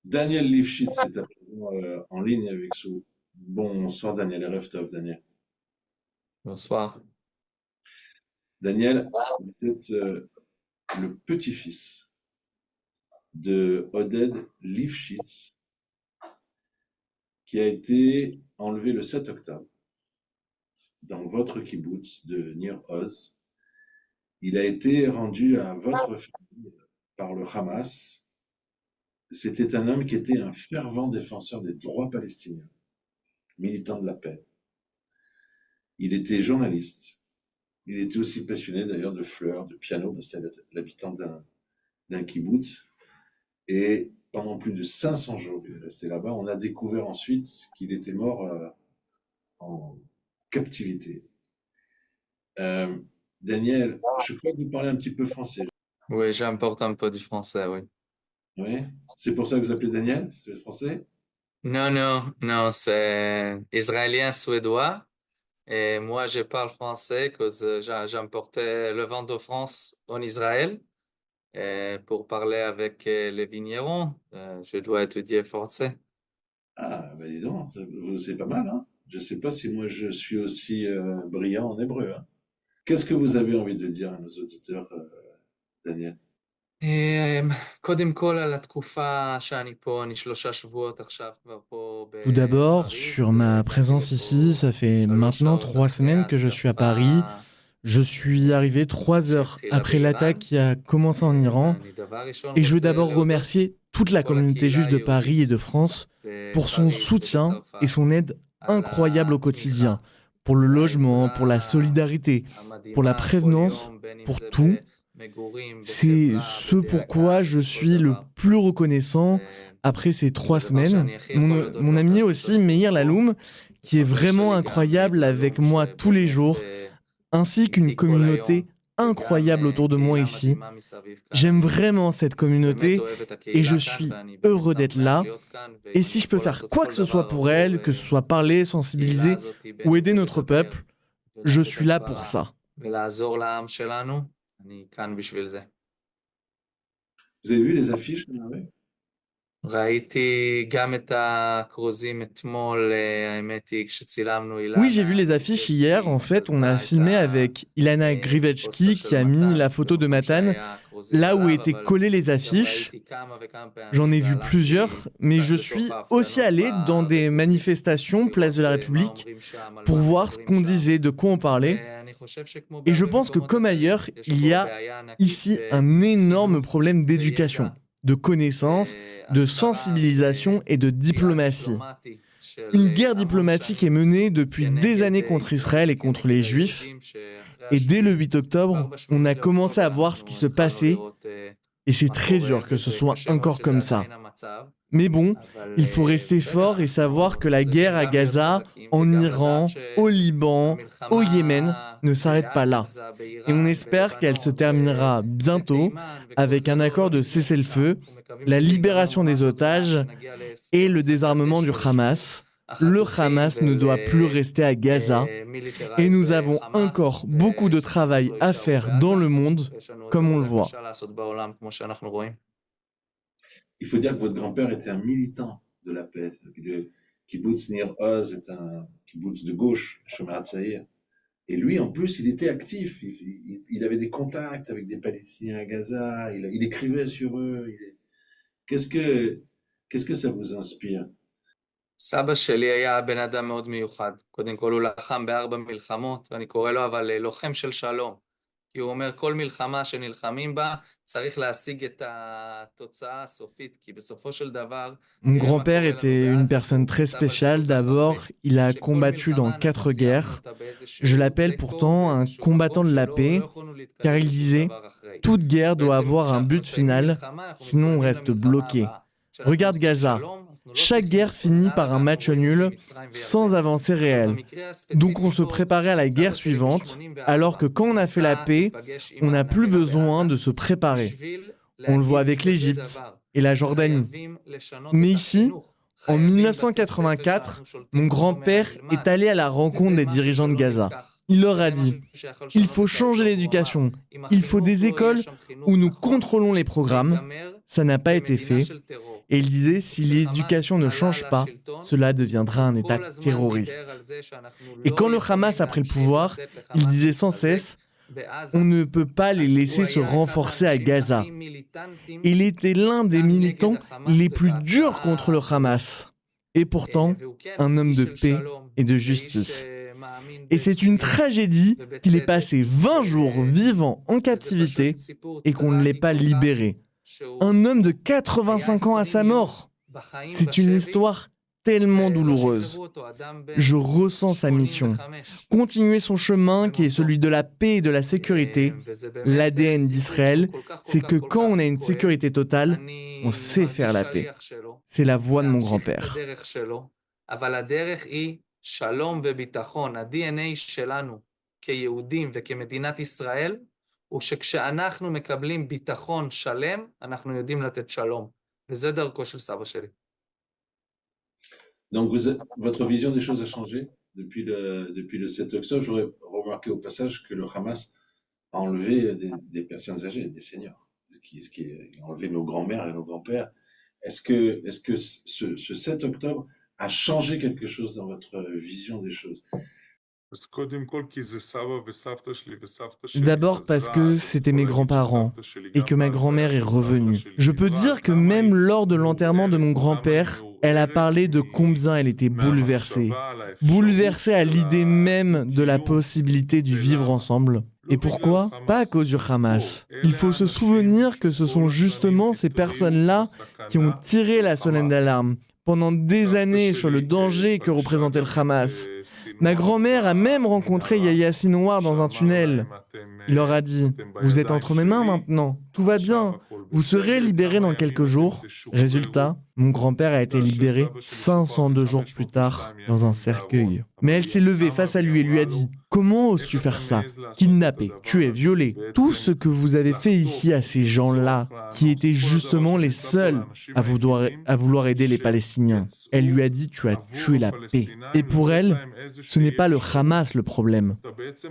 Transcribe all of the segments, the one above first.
Daniel Lifshitz est à présent en ligne avec nous. Bonsoir Daniel, Erev Tov, Daniel. Bonsoir. Daniel, vous êtes le petit-fils de Oded Lifshitz qui a été enlevé le 7 octobre dans votre kibbutz de Nir Oz. Il a été rendu à votre famille par le Hamas. C'était un homme qui était un fervent défenseur des droits palestiniens, militant de la paix. Il était journaliste. Il était aussi passionné d'ailleurs de fleurs, de piano, parce qu'il était l'habitant d'un kibbutz. Et pendant plus de 500 jours, il est resté là-bas. On a découvert ensuite qu'il était mort en captivité. Daniel, je crois que vous parlez un petit peu français. Oui, j'importe un peu du français, oui. Oui. C'est pour ça que vous appelez Daniel? C'est le français? Non, non, non, c'est israélien-suédois. Et moi, je parle français parce que j'importais le vin de France en Israël. Et pour parler avec les vignerons, je dois étudier français. Ah, ben dis donc, c'est pas mal, hein? Je sais pas si moi je suis aussi brillant en hébreu, hein. Qu'est-ce que vous avez envie de dire à nos auditeurs, Daniel? קודם כל על התקופה שאני פה, אני 3 שבועות עכשיו כבר פה Tout d'abord, sur בפריז, ma הגעתי présence ici, ça לפה fait 3 maintenant שעות 3 semaines אחרי que je suis à Paris. ההתקפה Je suis arrivé 3 heures שהתחילה après l'attaque באיראן, qui a commencé en Iran. ואני דבר ראשון Et je veux רוצה d'abord להודות remercier toute la לכל communauté הקהילה juive de Paris et היהודית de France pour son בפריז soutien et ובצרפת son aide על incroyable au התמיכה quotidien, pour le logement, pour la והעזרה solidarité, pour la המדהימה כל prévenance, יום, בין אם pour זה tout. במגורים, C'est בחברה, ce בדאגה, pourquoi je בכל suis le דבר. plus reconnaissant ו- après ces 3 והדבר semaines. שאני הכי יכול להודות Mon לו ami ב3 aussi, שבועות Meir פה, Laloum, qui est חבר vraiment שלי גם incroyable avec בלום, moi tous les שבאמת jours, ainsi qu'une איתי כל היום, communauté incroyable וגם autour de moi קהילה ici. מדהימה מסביב כאן. J'aime אני vraiment cette באמת communauté אוהב את et הקהילה je כאן, suis ואני באמת heureux d'être שמח là. להיות כאן, Et ואם si אני je peux יכול faire לעשות quoi כל que ce soit דבר pour עבור elle, que ce soit parler, הקהילה sensibiliser הזאת, בין ou אם aider זה notre לדבר peuple, je ולתת suis là pour הסברה ça. ולעזור לעם שלנו, אני כאן בשביל זה. Vous avez vu les affiches dans la rue? ראיתי גם את הכרוזים אתמול, האמת היא, כשצילמנו Oui, j'ai vu אילנה les affiches hier. En fait, on a כתבה את filmé avec Ilana הפוסטר Grivetsky qui של a mis מתן la photo de במקום Matane שהיה הכרוזים là où עליו, étaient אבל collées les גם affiches. ראיתי כמה וכמה פעמים J'en ai vu והלכתי plusieurs, mais קצת je בתוך suis aussi ההפגנות allé dans des ברחובות, manifestations, place de la לראות מה République, אומרים שם, על pour מה voir ce מדברים qu'on שם. disait, de quoi on parlait. ואני חושב שכמו Et je בהרבה pense que מקומות comme אחרים, ailleurs, יש il y פה a בעיה ענקית ici un énorme בחינוך problème וידע d'éducation, de connaissance, de והסברה sensibilisation et de וג'יהאד diplomatie. דיפלומטי של Une guerre המון diplomatique est שנים menée depuis des années כנגד contre Israël ישראל, et contre כנגד les Juifs. היהודים, שאחרי Et dès le 8 כבר octobre, on a ב-8 commencé à לאוקטובר voir ce אנחנו qui se התחלנו passait לראות et c'est מה très קורה, dur que ce וזה soit קשה מאוד encore שזה comme ça. עדיין המצב, Mais bon, אבל il faut rester בסדר, fort et savoir que la אנחנו guerre à צריכים גם להיות Gaza, חזקים en וגם Iran, לדעת au Liban, au Yémen שהמלחמה ne s'arrête pas là. בעזה, Et on באיראן, espère qu'elle se בלבנון terminera bientôt ובתימן וכל avec זה un לא accord de נגמר עכשיו. cessez-le-feu, אנחנו מקווים la שזה ייגמר libération ממש des עוד מעט, otages שנגיע להסכם et le הפסקת désarmement du אש Hamas. לשחרור Le החטופים Hamas ne doit plus rester à Gaza et ולמיליטרייז nous avons חמאס, encore beaucoup de ושחמאס travail לא à יישארו faire בעזה, dans le monde, ויש לנו עוד comme on le עבודה voit. קשה לעשות בעולם, כמו שאנחנו רואים. Il faut dire que votre grand-père était un militant de la paix. Le kibbutz Nir Oz est un kibbutz de gauche, Shomer Hatzair. Et lui, en plus, il était actif. Il avait des contacts avec des Palestiniens à Gaza. Il écrivait sur eux. Qu'est-ce que ça vous inspire? סבא שלי היה בן אדם מאוד מיוחד. קודם כל הוא לחם ב4 מלחמות, ואני קורא לו אבל לוחם של שלום. כי הוא אומר כל מלחמה שנלחמים בה צריך להשיג את התוצאה הסופית, כי בסופו של דבר... Mon grand-père était une personne très spéciale. D'abord, il a combattu dans 4 guerres. Je l'appelle pourtant un combattant de la paix, car il disait « Toute guerre doit avoir un but final, sinon on reste bloqué. Regarde Gaza. Chaque guerre finit par un match nul, sans avancée réelle. Donc on se préparait à la guerre suivante, alors que quand on a fait la paix, on n'a plus besoin de se préparer. On le voit avec l'Égypte et la Jordanie. Mais ici, en 1984, mon grand-père est allé à la rencontre des dirigeants de Gaza. Il leur a dit « Il faut changer l'éducation. Il faut des écoles où nous contrôlons les programmes. » Ça n'a pas été fait. Et il disait, si l'éducation ne change pas, cela deviendra un État terroriste. Et quand le Hamas a pris le pouvoir, il disait sans cesse, on ne peut pas les laisser se renforcer à Gaza. Il était l'un des militants les plus durs contre le Hamas. Et pourtant, un homme de paix et de justice. Et c'est une tragédie qu'il ait passé 20 jours vivant en captivité et qu'on ne l'ait pas libéré. Un homme de 85 ans à sa mort. C'est une histoire tellement douloureuse. Je ressens sa mission. Continuer son chemin qui est celui de la paix et de la sécurité. L'ADN d'Israël, c'est que quand on a une sécurité totale, on sait faire la paix. C'est la voix de mon grand-père. שלום וביטחון, ה-DNA שלנו כיהודים וכמדינת ישראל, הוא שכשאנחנו מקבלים ביטחון שלם, אנחנו יודעים לתת שלום. וזה דרכו של סבא שלי. Donc votre vision des choses a changé depuis le 7 octobre. Je voudrais remarquer au passage que le Hamas a enlevé des personnes âgées, des seniors, qui a enlevé nos grands-mères et nos grands-pères. Est-ce que ce 7 octobre a changé quelque chose dans votre vision des choses? D'abord parce que c'était mes grands-parents et que ma grand-mère est revenue. Je peux dire que même lors de l'enterrement de mon grand-père, elle a parlé de combien elle était bouleversée. Bouleversée à l'idée même de la possibilité du vivre ensemble. Et pourquoi? Pas à cause du Hamas. Il faut se souvenir que ce sont justement ces personnes-là qui ont tiré la sonnette d'alarme pendant des années sur le danger que représentait le Hamas. Ma grand-mère a même rencontré Yahya Sinwar dans un tunnel. Il leur a dit « Vous êtes entre mes mains maintenant, tout va bien, vous serez libérés dans quelques jours. » Résultat, mon grand-père a été libéré 502 jours plus tard dans un cercueil. Mais elle s'est levée face à lui et lui a dit « Comment oses-tu faire ça? Kidnapper, tuer, violer, tout ce que vous avez fait ici à ces gens-là, qui étaient justement les seuls à vouloir aider les Palestiniens. » Elle lui a dit « Tu as tué la paix. » Et pour elle, ce n'est pas le Hamas le problème.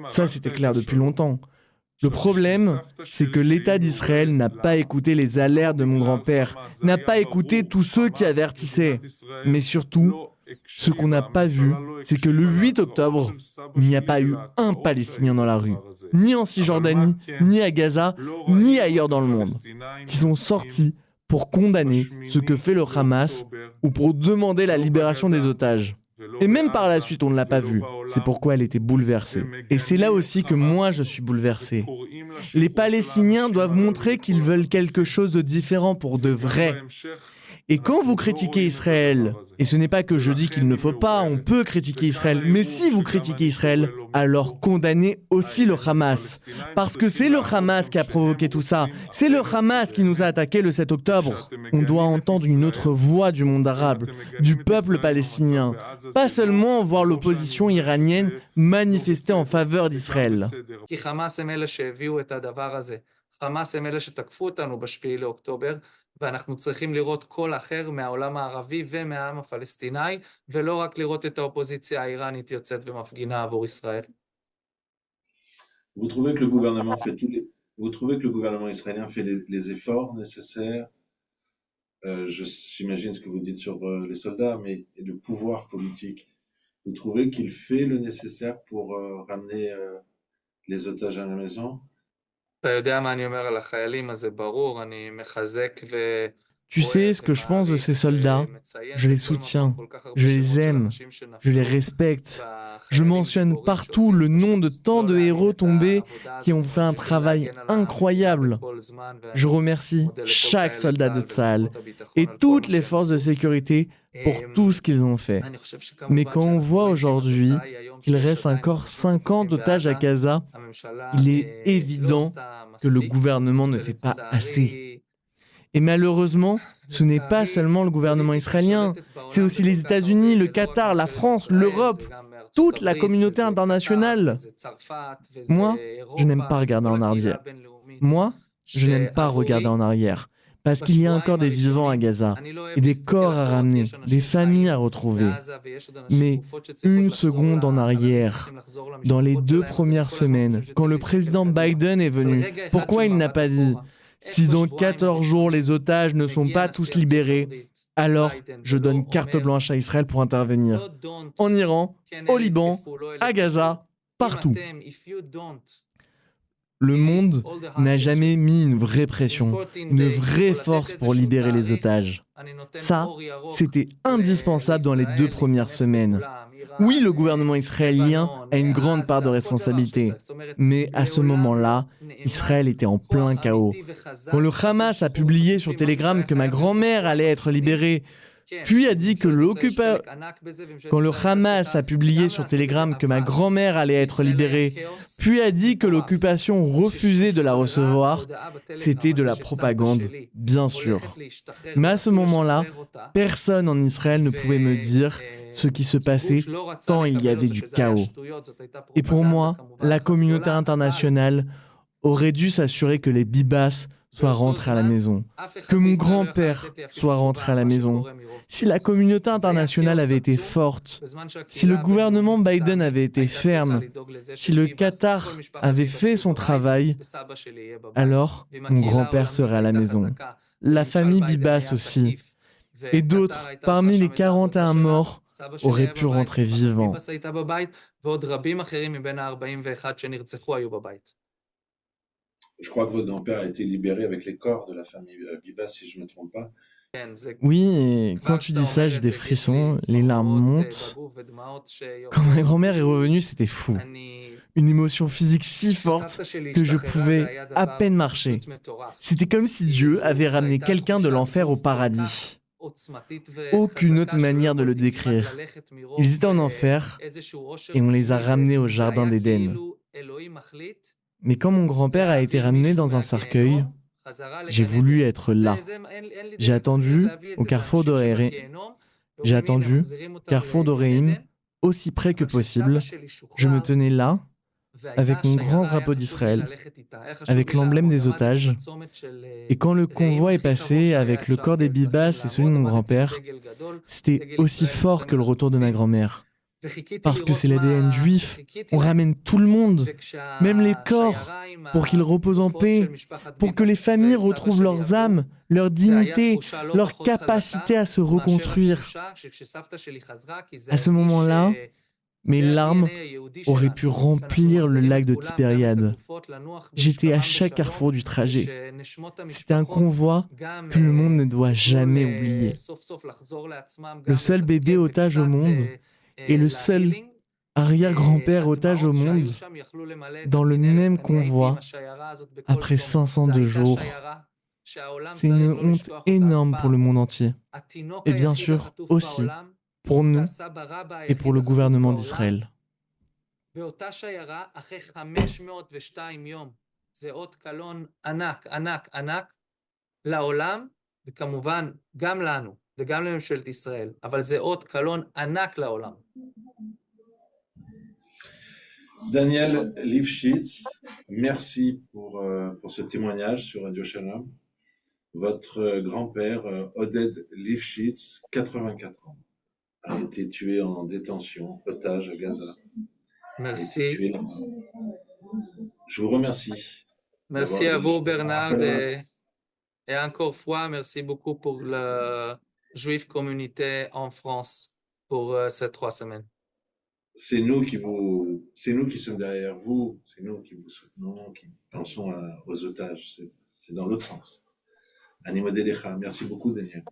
Ça, c'était clair depuis longtemps. Le problème, c'est que l'État d'Israël n'a pas écouté les alertes de mon grand-père, n'a pas écouté tous ceux qui avertissaient. Mais surtout, ce qu'on n'a pas vu, c'est que le 8 octobre, il n'y a pas eu un Palestinien dans la rue, ni en Cisjordanie, ni à Gaza, ni ailleurs dans le monde, qui sont sortis pour condamner ce que fait le Hamas ou pour demander la libération des otages. Et même par la suite, on ne l'a pas vu. C'est pourquoi elle était bouleversée. Et c'est là aussi que moi, je suis bouleversé. Les Palestiniens doivent montrer qu'ils veulent quelque chose de différent pour de vrai. Et quand vous critiquez Israël, et ce n'est pas que je dis qu'il ne faut pas, on peut critiquer Israël, mais si vous critiquez Israël, alors condamnez aussi le Hamas. Parce que c'est le Hamas qui a provoqué tout ça. C'est le Hamas qui nous a attaqués le 7 octobre. On doit entendre une autre voix du monde arabe, du peuple palestinien. Pas seulement voir l'opposition iranienne manifester en faveur d'Israël. חמאס הם אלה שתקפו אותנו ב7 לאוקטובר, ואנחנו צריכים לראות קול אחר מהעולם הערבי ומהעם הפלסטיני, ולא רק לראות את האופוזיציה האיראנית יוצאת ומפגינה עבור ישראל. Vous trouvez que le gouvernement israélien fait les efforts nécessaires? J'imagine ce que vous dites sur les soldats, mais le pouvoir politique. Vous trouvez qu'il fait le nécessaire pour ramener les otages à la maison? Tu sais ce que je pense de ces soldats? Je les soutiens, je les aime, je les respecte. Je mentionne partout le nom de tant de héros tombés qui ont fait un travail incroyable. Je remercie chaque soldat de Tsahal et toutes les forces de sécurité pour tout ce qu'ils ont fait. Mais quand on voit aujourd'hui qu'il reste encore 50 otages à Gaza, il est évident que le gouvernement ne fait pas assez. Et malheureusement, ce n'est pas seulement le gouvernement israélien, c'est aussi les États-Unis, le Qatar, la France, l'Europe, toute la communauté internationale. Moi, je n'aime pas regarder en arrière. Parce qu'il y a encore des vivants à Gaza, et des corps à ramener, des familles à retrouver. Mais une seconde en arrière, dans les 2 premières semaines, quand le président Biden est venu, pourquoi il n'a pas dit « Si dans 14 jours les otages ne sont pas tous libérés, alors je donne carte blanche à Israël pour intervenir. En Iran, au Liban, à Gaza, partout. Le monde n'a jamais mis une vraie pression, une vraie force pour libérer les otages. Ça, c'était indispensable dans les 2 premières semaines. Oui, le gouvernement israélien a une grande part de responsabilité, mais à ce moment-là, Israël était en plein chaos. Quand le Hamas a publié sur Telegram que ma grand-mère allait être libérée, puis a dit que Quand le Hamas a publié sur Telegram que ma grand-mère allait être libérée, puis a dit que l'occupation refusait de la recevoir, c'était de la propagande, bien sûr. Mais à ce moment-là, personne en Israël ne pouvait me dire ce qui se passait tant il y avait du chaos. Et pour moi, la communauté internationale aurait dû s'assurer que les Bibas soient rentrés à la maison, que mon grand-père soit rentré à la maison. Si la communauté internationale avait été forte, si le gouvernement Biden avait été ferme, si le Qatar avait fait son travail, alors mon grand-père serait à la maison. La famille Bibas aussi. Et d'autres, parmi les 41 morts, auraient pu rentrer vivants. Je crois que votre grand-père a été libéré avec les corps de la famille Bibas, si je ne me trompe pas. Oui, et quand tu dis ça, j'ai des frissons, les larmes montent. Quand ma grand-mère est revenue, c'était fou. Une émotion physique si forte que je pouvais à peine marcher. C'était comme si Dieu avait ramené quelqu'un de l'enfer au paradis. Aucune autre manière de le décrire. Ils étaient en enfer et on les a ramenés au jardin d'Éden. Mais quand mon grand-père a été ramené dans un cercueil, j'ai voulu être là. J'ai attendu au carrefour d'Oréim, aussi près que possible. Je me tenais là, avec mon grand drapeau d'Israël, avec l'emblème des otages. Et quand le convoi est passé avec le corps des Bibas et celui de mon grand-père, c'était aussi fort que le retour de ma grand-mère. Parce que c'est l'ADN juif, on ramène tout le monde, même les corps, pour qu'ils reposent en paix, pour que les familles retrouvent leurs âmes, leur dignité, leur capacité à se reconstruire. À ce moment-là, mes larmes auraient pu remplir le lac de Tibériade. J'étais à chaque carrefour du trajet. C'était un convoi que le monde ne doit jamais oublier. Le seul bébé otage au monde et le seul arrière-grand-père otage au monde dans le même convoi après 502 jours. C'est une honte énorme pour le monde entier. Et bien sûr aussi pour nous et pour le gouvernement d'Israël. וגם לממשלת ישראל, אבל זה אות קלון ענק לעולם. Daniel Lifshitz, merci pour ce témoignage sur Radio Shalom. Votre grand-père, Oded Lifshitz, 84 ans, a été tué en détention, otage à Gaza. Merci. Je vous remercie. Merci à vous, Bernard. Et encore fois, merci beaucoup pour la Juif communauté en France pour ces 3 semaines. C'est nous qui sommes derrière vous, c'est nous qui vous soutenons, qui pensons aux otages. C'est dans l'autre sens. Ani modé lecha. Merci beaucoup, Daniel.